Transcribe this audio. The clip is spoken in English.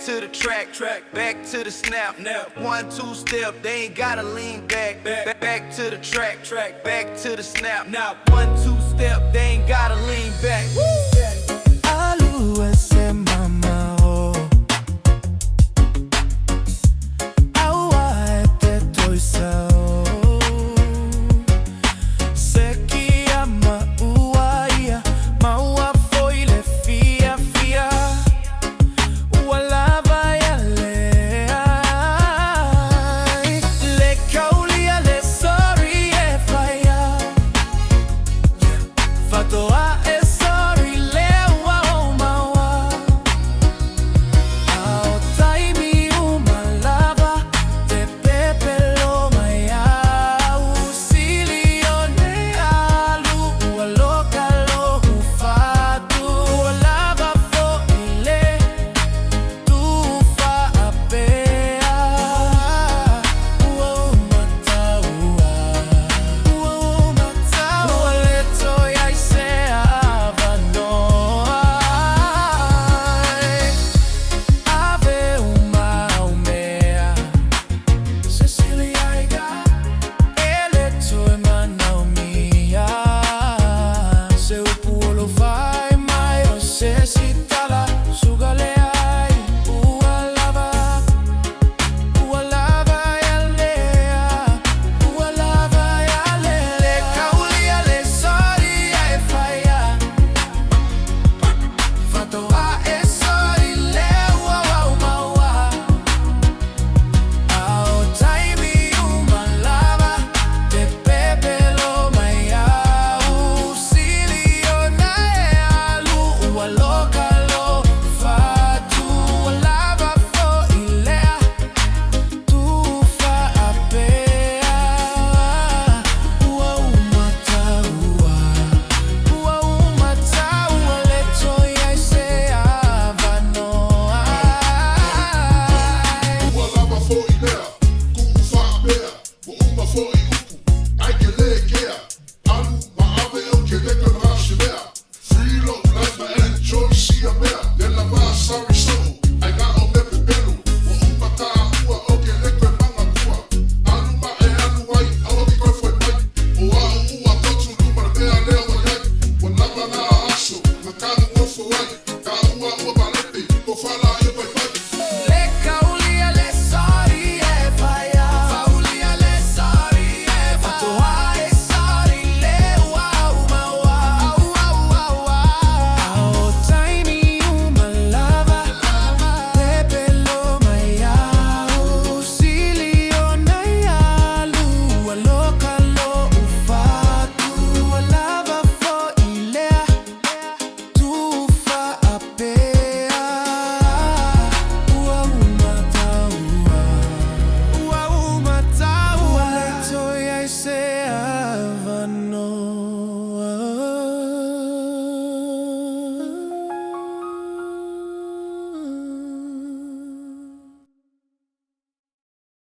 to the track, back to the snap. 1, 2 step, they ain't gotta lean back. Back to the track, back to the snap. Now 1, 2 step, they ain't gotta lean back. Aluese mama o aua ete toisa o sekia maua ia maua foile fia fia ualava ya lea le kaulia le sorry e faya Fatu e sorry le